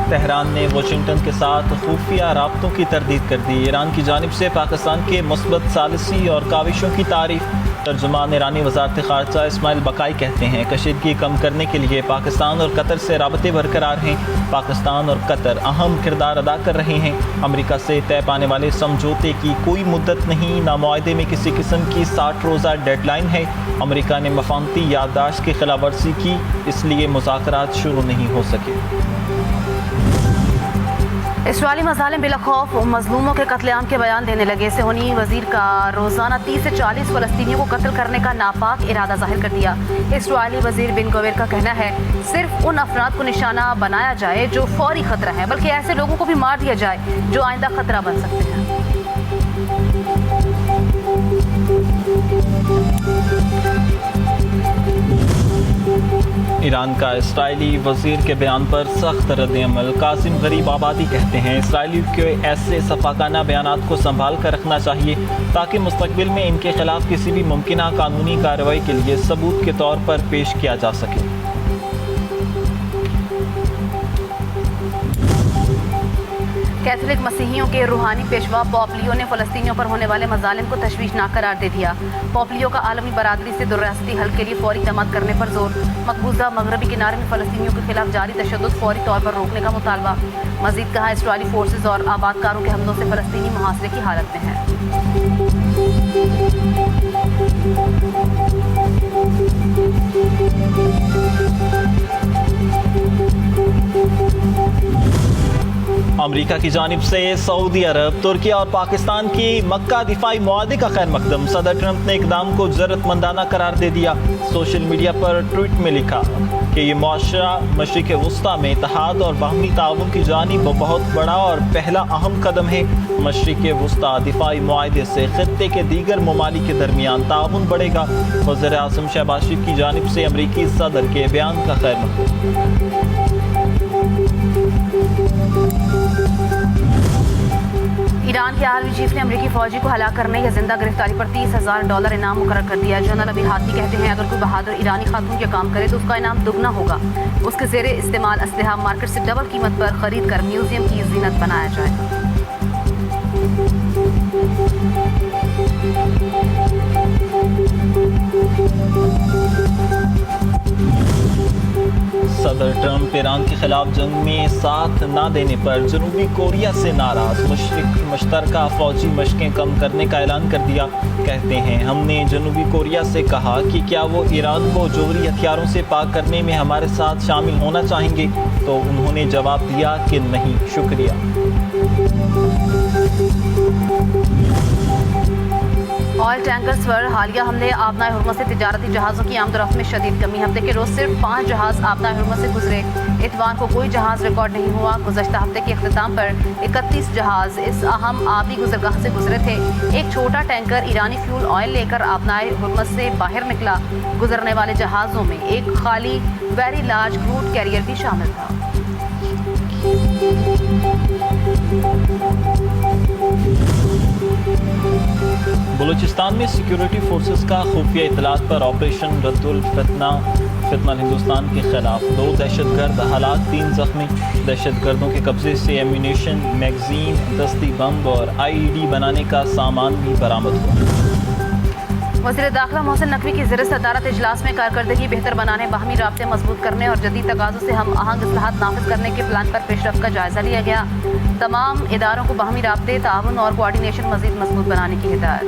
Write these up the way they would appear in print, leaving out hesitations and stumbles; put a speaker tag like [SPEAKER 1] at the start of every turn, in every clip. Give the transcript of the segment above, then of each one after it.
[SPEAKER 1] Tehran نے Washington کے ساتھ خفیہ رابطوں کی تردید کر دی۔ ایران کی جانب سے پاکستان کے مثبت ثالثی اور کاوشوں کی تعریف۔ ترجمان ایرانی وزارت خارجہ اسماعیل بقائی کہتے ہیں کشیدگی کم کرنے کے لیے پاکستان اور قطر سے رابطے برقرار ہیں۔ پاکستان اور قطر اہم کردار ادا کر رہے ہیں۔ امریکہ سے طے پانے والے سمجھوتے کی کوئی مدت نہیں، نہ معاہدے میں کسی قسم کی 60 روزہ ڈیڈ لائن ہے۔ امریکہ نے مفاہمتی یادداشت کی خلاف ورزی کی، اس لیے مذاکرات شروع نہیں ہو سکے۔
[SPEAKER 2] اسرائیلی مظالم بلا خوف مظلوموں کے قتل عام کے بیان دینے لگے۔ صہیونی وزیر کا روزانہ 30 سے 40 فلسطینیوں کو قتل کرنے کا ناپاک ارادہ ظاہر کر دیا۔ اسرائیلی وزیر بن گویر کا کہنا ہے صرف ان افراد کو نشانہ بنایا جائے جو فوری خطرہ ہیں، بلکہ ایسے لوگوں کو بھی مار دیا جائے جو آئندہ خطرہ بن سکتے ہیں۔
[SPEAKER 1] ایران کا اسرائیلی وزیر کے بیان پر سخت رد عمل۔ قاسم غریب آبادی کہتے ہیں اسرائیلیوں کے ایسے سفاکانہ بیانات کو سنبھال کر رکھنا چاہیے تاکہ مستقبل میں ان کے خلاف کسی بھی ممکنہ قانونی کارروائی کے لیے ثبوت کے طور پر پیش کیا جا سکے۔
[SPEAKER 2] کیتھولک مسیحیوں کے روحانی پیشوا پوپ لیو نے فلسطینیوں پر ہونے والے مظالم کو تشویشناک قرار دے دیا۔ پوپ لیو کا عالمی برادری سے دو-ریاستی حل کے لیے فوری اقدامات کرنے پر زور۔ مقبوضہ مغربی کنارے میں فلسطینیوں کے خلاف جاری تشدد فوری طور پر روکنے کا مطالبہ۔ مزید کہا اسرائیلی فورسز اور آباد کاروں کے حملوں سے فلسطینی محاصرے کی حالت میں ہیں۔
[SPEAKER 1] امریکہ کی جانب سے سعودی عرب، ترکی اور پاکستان کی مکہ دفاعی معاہدے کا خیر مقدم۔ صدر ٹرمپ نے اقدام کو جرأت مندانہ قرار دے دیا۔ سوشل میڈیا پر ٹویٹ میں لکھا کہ یہ معاشرہ مشرق وسطیٰ میں اتحاد اور باہمی تعاون کی جانب بہت بڑا اور پہلا اہم قدم ہے۔ مشرق وسطیٰ دفاعی معاہدے سے خطے کے دیگر ممالک کے درمیان تعاون بڑھے گا۔ وزیر اعظم شہباز شریف کی جانب سے امریکی صدر کے بیان کا خیر مقدم۔
[SPEAKER 2] ایران کے آرمی چیف نے امریکی فوجی کو ہلاک کرنے یا زندہ گرفتاری پر $30,000 انعام مقرر کر دیا۔ جنرل ابی ہاتھی کہتے ہیں اگر کوئی بہادر ایرانی خاتون یہ کام کرے تو اس کا انعام دگنا ہوگا۔ اس کے زیر استعمال اسلحہ مارکیٹ سے ڈبل قیمت پر خرید کر میوزیم کی زینت بنایا جائے گا۔
[SPEAKER 1] صدر ٹرمپ ایران کے خلاف جنگ میں ساتھ نہ دینے پر جنوبی کوریا سے ناراض۔ مشترکہ فوجی مشقیں کم کرنے کا اعلان کر دیا۔ کہتے ہیں ہم نے جنوبی کوریا سے کہا کہ کیا وہ ایران کو جوہری ہتھیاروں سے پاک کرنے میں ہمارے ساتھ شامل ہونا چاہیں گے، تو انہوں نے جواب دیا کہ نہیں، شکریہ۔
[SPEAKER 2] آئل ٹینکرز پر حالیہ حملے آبنائے ہرمز سے تجارتی جہازوں کی آمد و رفت میں شدید کمی۔ ہفتے کے روز صرف 5 جہاز آبنائے ہرمز سے گزرے۔ اتوار کو کوئی جہاز ریکارڈ نہیں ہوا۔ گزشتہ ہفتے کے اختتام پر 31 جہاز اس اہم آبی گزرگاہ سے گزرے تھے۔ ایک چھوٹا ٹینکر ایرانی فیول آئل لے کر آبنائے ہرمز سے باہر نکلا۔ گزرنے والے جہازوں میں ایک خالی ویری لارج کروڈ کیریئر بھی شامل تھا۔
[SPEAKER 1] بلوچستان میں سیکیورٹی فورسز کا خفیہ اطلاعات پر آپریشن رد الفتنہ ہندوستان کے خلاف 2 دہشت گرد ہلاک، 3 زخمی۔ دہشت گردوں کے قبضے سے ایمونیشن، میگزین، دستی بم اور IED بنانے کا سامان بھی برآمد ہوا۔
[SPEAKER 2] وزیر داخلہ محسن نقوی کی زیر صدارت اجلاس میں کارکردگی بہتر بنانے، باہمی رابطے مضبوط کرنے اور جدید تقاضوں سے ہم آہنگ اصلاحات نافذ کرنے کے پلان پر پیش رفت کا جائزہ لیا گیا۔ تمام اداروں کو باہمی رابطے، تعاون اور کوارڈینیشن مزید مضبوط بنانے کی ہدایت۔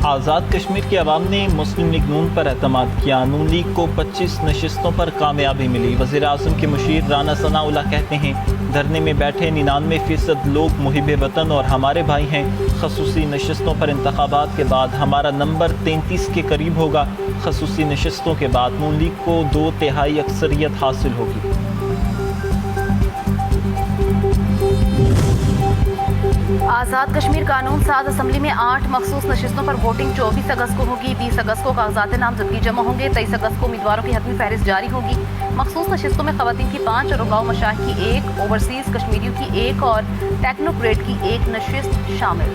[SPEAKER 1] آزاد کشمیر کے عوام نے مسلم لیگ نون پر اعتماد کیا۔ نون لیگ کو 25 نشستوں پر کامیابی ملی۔ وزیر اعظم کے مشیر رانا ثناء اللہ کہتے ہیں دھرنے میں بیٹھے 99% لوگ محب وطن اور ہمارے بھائی ہیں۔ خصوصی نشستوں پر انتخابات کے بعد ہمارا نمبر 33 کے قریب ہوگا۔ خصوصی نشستوں کے بعد نون لیگ کو 2/3 اکثریت حاصل ہوگی۔
[SPEAKER 2] آزاد کشمیر قانون ساز اسمبلی میں 8 مخصوص نشستوں پر ووٹنگ 24 اگست کو ہوگی۔ 20 اگست کو کاغذات نامزدگی جمع ہوں گے۔ 23 اگست کو امیدواروں کی حتمی فہرست جاری ہوگی۔ مخصوص نشستوں میں خواتین کی 5 اور رکاؤ مشاہد کی 1، اوورسیز کشمیریوں کی 1 اور ٹیکنوکریٹ کی 1 نشست شامل۔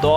[SPEAKER 1] 2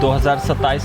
[SPEAKER 1] 2027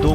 [SPEAKER 1] 2